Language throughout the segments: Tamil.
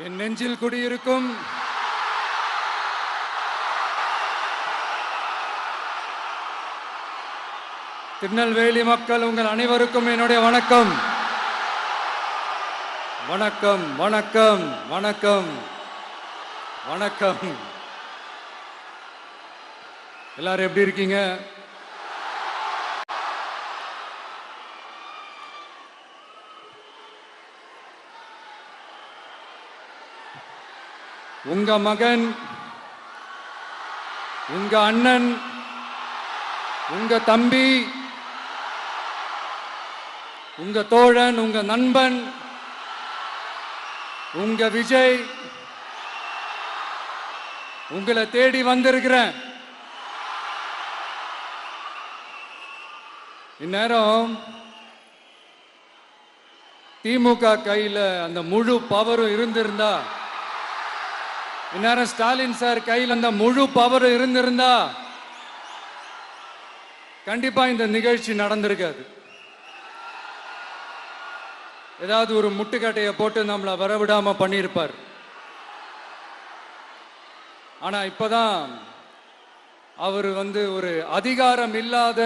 என் நெஞ்சில் குடியிருக்கும் திருநெல்வேலி மக்கள் உங்கள் அனைவருக்கும் என்னுடைய வணக்கம். வணக்கம் வணக்கம் வணக்கம் வணக்கம். எல்லாரும் எப்படி இருக்கீங்க? உங்க மகன், உங்க அண்ணன், உங்க தம்பி, உங்க தோழன், உங்க நண்பன், உங்க விஜய் உங்களை தேடி வந்திருக்கிறேன். இந்நேரம் திமுக கையில அந்த முழு பவரும் இருந்திருந்தா, இந்நேரம் ஸ்டாலின் சார் கையில் அந்த முழு பவர் இருந்திருந்தா கண்டிப்பா இந்த நிகழ்ச்சி நடந்திருக்காது. ஏதாவது ஒரு முட்டுக்கட்டையை போட்டு நம்மளை வரவிடாம பண்ணியிருப்பார். ஆனா இப்பதான் அவர் ஒரு அதிகாரம் இல்லாத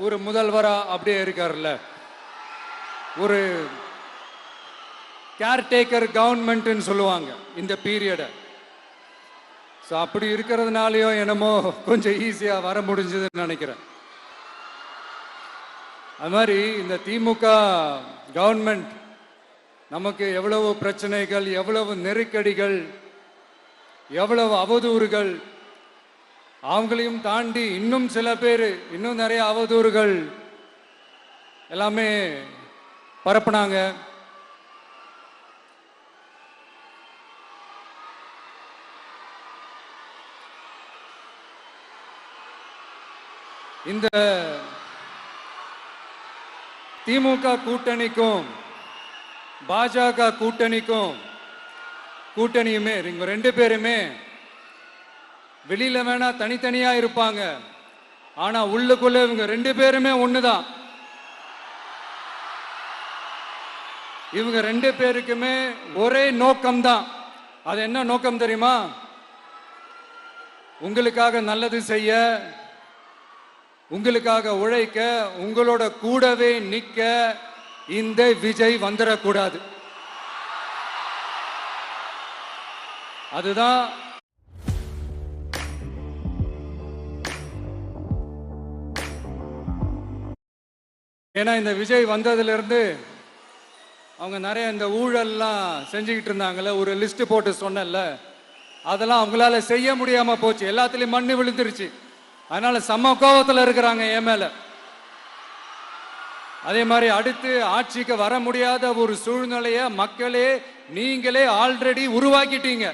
ஒரு முதல்வரா அப்படியே இருக்கார்ல, ஒரு கேர்டேக்கர் கவர்மெண்ட்னு சொல்லுவாங்க இந்த பீரியடை. ஸோ அப்படி இருக்கிறதுனாலயோ என்னமோ கொஞ்சம் ஈஸியாக வர முடிஞ்சதுன்னு நினைக்கிறேன். அது மாதிரி இந்த திமுக கவர்மெண்ட் நமக்கு எவ்வளவு பிரச்சனைகள், எவ்வளவு நெருக்கடிகள், எவ்வளவு அவதூறுகள், அவங்களையும் தாண்டி இன்னும் சில பேர் இன்னும் நிறைய அவதூறுகள் எல்லாமே பரப்புனாங்க. இந்த திமுக கூட்டணிக்கும் பாஜக கூட்டணியுமே இவங்க ரெண்டு பேருமே வெளியில வேணா தனித்தனியா இருப்பாங்க, ஆனா உள்ளுக்குள்ள இவங்க ரெண்டு பேருமே ஒண்ணுதான். இவங்க ரெண்டு பேருக்குமே ஒரே நோக்கம்தான். அது என்ன நோக்கம் தெரியுமா? உங்களுக்காக நல்லது செய்ய, உங்களுக்காக உழைக்க, உங்களோட கூடவே நிக்க இந்த விஜய் வந்துடக்கூடாது. அதுதான் ஏன்னா இந்த விஜய் வந்ததிலிருந்து அவங்க நிறைய இந்த ஊழல்லாம் செஞ்சுக்கிட்டு இருந்தாங்கல்ல, ஒரு லிஸ்ட் போட்டு சொன்னல, அதெல்லாம் அவங்களால செய்ய முடியாம போச்சு. எல்லாத்துலயும் மண்ணு விழுந்துருச்சு. அதனால சம கோபத்தில் இருக்கிறாங்க என் மேல. அதே மாதிரி அடுத்து ஆட்சிக்கு வர முடியாத ஒரு சூழ்நிலைய மக்களே நீங்களே ஆல்ரெடி உருவாக்கிட்டீங்க.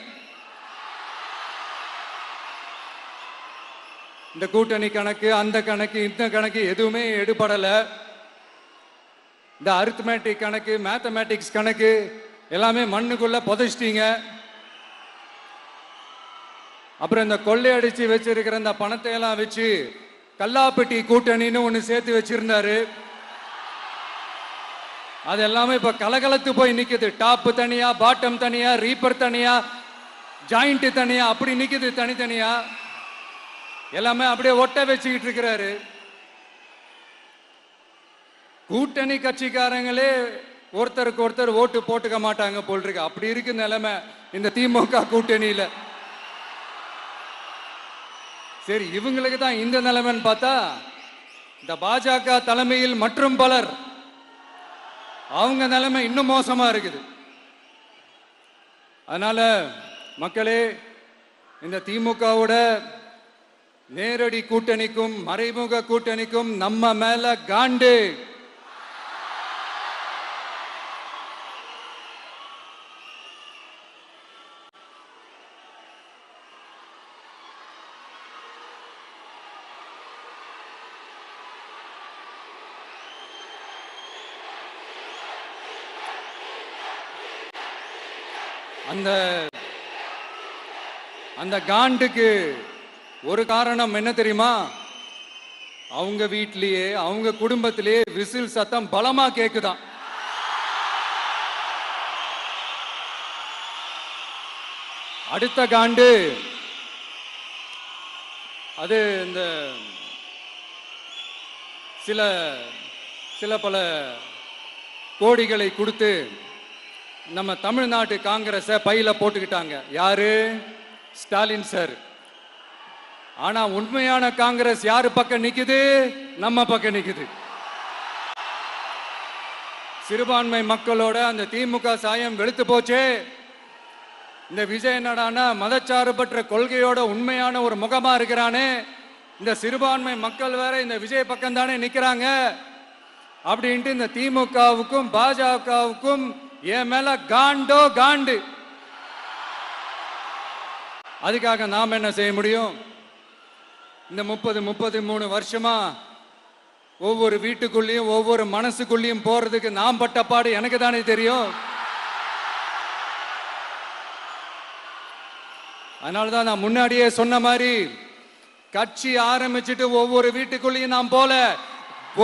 இந்த கூட்டணி கணக்கு, அந்த கணக்கு, இந்த கணக்கு எதுவுமே எடுபடல. இந்த அரித்மேட்டிக் கணக்கு, மேத்தமேட்டிக்ஸ் கணக்கு எல்லாமே மண்ணுக்குள்ள புதைச்சிட்டீங்க. அப்புறம் இந்த கொள்ளையடிச்சு வச்சிருக்கிற இந்த பணத்தை எல்லாம் வச்சு கல்லாப்பட்டி கூட்டணின்னு ஒண்ணு சேர்த்து வச்சிருந்தாரு. அது எல்லாமே இப்ப கலகலத்து போய் நிக்குது. டாப் தனியா, பாட்டம் தனியா, ரீப்பர் தனியா, ஜாயிண்ட் தனியா, அப்படி நிக்குது தனித்தனியா. எல்லாமே அப்படியே ஒட்ட வச்சுக்கிட்டு இருக்கிறாரு. கூட்டணி கட்சிக்காரங்களே ஒருத்தருக்கு ஒருத்தர் ஓட்டு போட்டுக்க மாட்டாங்க போல் இருக்கு. அப்படி இருக்கு நிலைமை இந்த திமுக கூட்டணியில. சரி, இவங்களுக்கு தான் இந்த நிலைமைன்னு பார்த்தா இந்த பாஜக தலைமையில் மற்றும் பலர் அவங்க நிலைமை இன்னும் மோசமா இருக்குது. அதனால மக்களே, இந்த திமுகவோட நேரடி கூட்டணிக்கும் மறைமுக கூட்டணிக்கும் நம்ம மேல காண்டு. அந்த காண்டுக்கு ஒரு காரணம் என்ன தெரியுமா? அவங்க வீட்லயே, அவங்க குடும்பத்திலேயே விசில் சத்தம் பலமா கேக்குதான். அடுத்த காண்டு அது இந்த சில சில பல கோடிகளை கொடுத்து நம்ம தமிழ்நாட்டு காங்கிரஸை பையில போட்டுக்கிட்டாங்க. யாரு? ஸ்டாலின் சார். ஆனா உண்மையான காங்கிரஸ் யாரு பக்கம் நிக்குது? நம்ம பக்கம் நிக்குது. சிறுபான்மை மக்களோட அந்த திமுக சாயம் வெளுத்து போச்சே. இந்த விஜய் என்னடானா மதச்சார்பற்ற கொள்கையோட உண்மையான ஒரு முகமா இருக்கிறானே. இந்த சிறுபான்மை மக்கள் வேற இந்த விஜய் பக்கம் தானே நிக்கிறாங்க அப்படின்ட்டு இந்த திமுகவுக்கும் பாஜகவுக்கும் என் மேல காண்டோ காண்டு. அதுக்காக நாம் என்ன செய்ய முடியும்? இந்த 33 வருஷமா ஒவ்வொரு வீட்டுக்குள்ளேயும் ஒவ்வொரு மனசுக்குள்ளேயும் போறதுக்கு நாம் பட்ட பாடு எனக்கு தானே தெரியும். அதனாலதான் நான் முன்னாடியே சொன்ன மாதிரி கட்சி ஆரம்பிச்சுட்டு ஒவ்வொரு வீட்டுக்குள்ளேயும் நான் போல,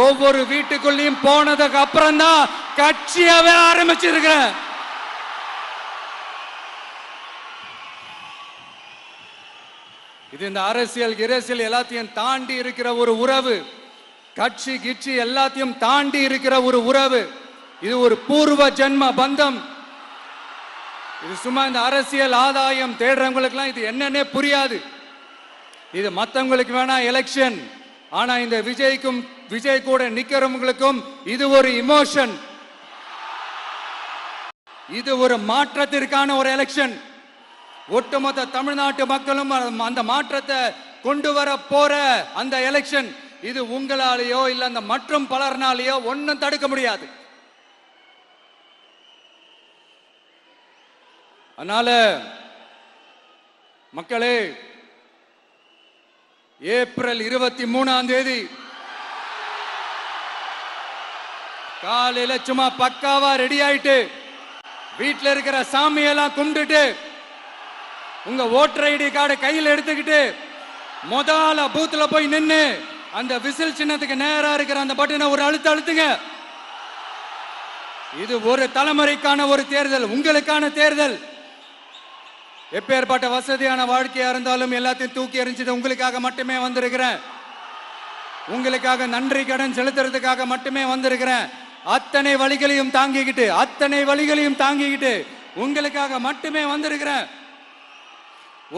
ஒவ்வொரு வீட்டுக்குள்ளேயும் போனதுக்கு அப்புறம் தான் கட்சியாவே ஆரம்பிச்சிருக்கிறேன். இது இந்த அரசியல் எல்லாத்தையும் தாண்டி இருக்கிற ஒரு உறவு. கட்சி கிட்சி எல்லாத்தையும் தாண்டி இருக்கிற ஒரு உறவு. இது ஒரு பூர்வ ஜென்ம பந்தம். இது சும்மா இந்த அரசியல் ஆதாயம் தேடுறவங்களுக்குலாம் இது என்னன்னே புரியாது. இது மற்றவங்களுக்கு வேணா எலெக்ஷன். ஆனா இந்த விஜய் கூட நிக்கிறவங்களுக்கும் இது ஒரு இமோஷன். இது ஒரு மாற்றத்திற்கான ஒரு எலெக்ஷன். ஒட்டுமொத்த தமிழ்நாட்டு மக்களும் அந்த மாற்றத்தை கொண்டு வர போற அந்த எலெக்ஷன். இது உங்களாலேயோ இல்ல அந்த மற்றும் பலர்னாலேயோ ஒன்னும் தடுக்க முடியாது. அதனால மக்களே, ஏப்ரல் 23 காலையில சும்மா பக்காவா ரெடி ஆயிட்டு வீட்டில் இருக்கிற சாமியெல்லாம் கும்பிட்டுட்டு உங்க ஓட்டர் ஐடி கார்டு கையில் எடுத்துக்கிட்டு முதல்ல பூத்துல போய் நின்று அந்த விசில் சின்னத்துக்கு நேரா இருக்கிற அந்த பட்டனை ஒரு அழுத்துங்க. இது ஒரு தலைமுறைக்கான ஒரு தேர்தல், உங்களுக்கான தேர்தல். எப்பேற்பட்ட வசதியான வாழ்க்கையா இருந்தாலும் எல்லாத்தையும் தூக்கி எறிஞ்சிட்டு உங்களுக்காக மட்டுமே வந்திருக்கிறேன். உங்களுக்காக நன்றி கடன் செலுத்துறதுக்காக மட்டுமே வந்திருக்கிறேன். அத்தனை வழிகளையும் தாங்கிக்கிட்டு உங்களுக்காக மட்டுமே வந்திருக்கிறேன்.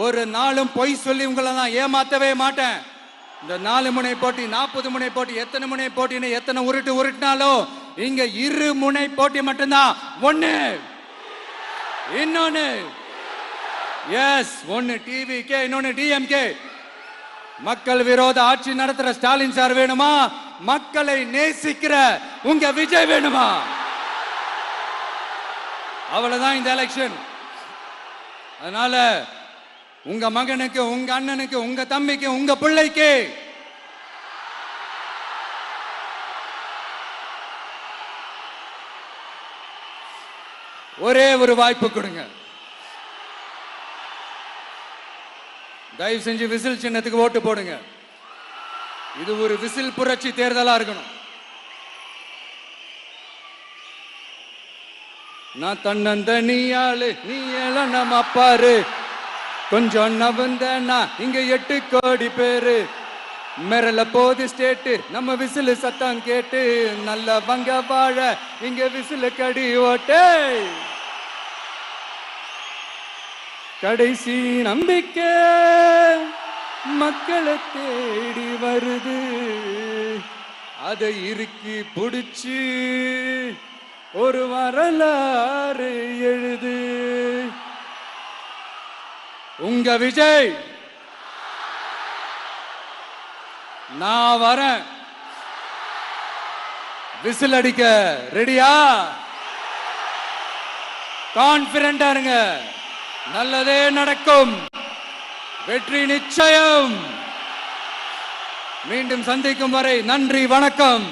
ஒரு நாளும் பொய் சொல்லி உங்களை நான் ஏமாத்தவே மாட்டேன். இந்த 4 முனை போட்டி, 40 முனை போட்டி, எத்தனை முனை போட்டின்னு எத்தனை உருட்டினாலும் இங்க 2 முனை போட்டி மட்டும்தான். ஒண்ணு இன்னொன்னு எஸ், ஒன்னு டிவிகே, இன்னொன்னு டிஎம்கே. மக்கள் விரோத ஆட்சி நடத்துற ஸ்டாலின் சார் வேணுமா? மக்களை நேசிக்கிற உங்க விஜய் வேணுமா? அவ்வளவுதான் இந்த எலெக்ஷன். அதனால உங்க மகனுக்கு, உங்க அண்ணனுக்கு, உங்க தம்பிக்கு, உங்க பிள்ளைக்கு ஒரே ஒரு வாய்ப்பு கொடுங்க. தயவு செஞ்சு விசில் சின்னத்துக்கு ஓட்டு போடுங்க. இது ஒரு விசில் புரட்சி தேர்தலா இருக்கணும். நான் தன்னந்தனியாளு, நீ எல்லாம் நம்ம அப்பாரு, கொஞ்சம் நவந்தனா இங்க 8 கோடி பேரு, மிரல போது ஸ்டேட்டு நம்ம விசில் சத்தம் கேட்டு, நல்ல வங்க வாழ இங்க விசில் கடி ஓட்டே. கடைசி நம்பிக்கை மக்களை தேடி வருது, அதை இறுக்கி பிடிச்சு ஒரு வரலாறு எழுது. உங்க விஜய், நான் வரேன். விசில் அடிக்க ரெடியா? கான்பிடண்டா இருங்க. நல்லதே நடக்கும். வெற்றி நிச்சயம். மீண்டும் சந்திக்கும் வரை நன்றி, வணக்கம்.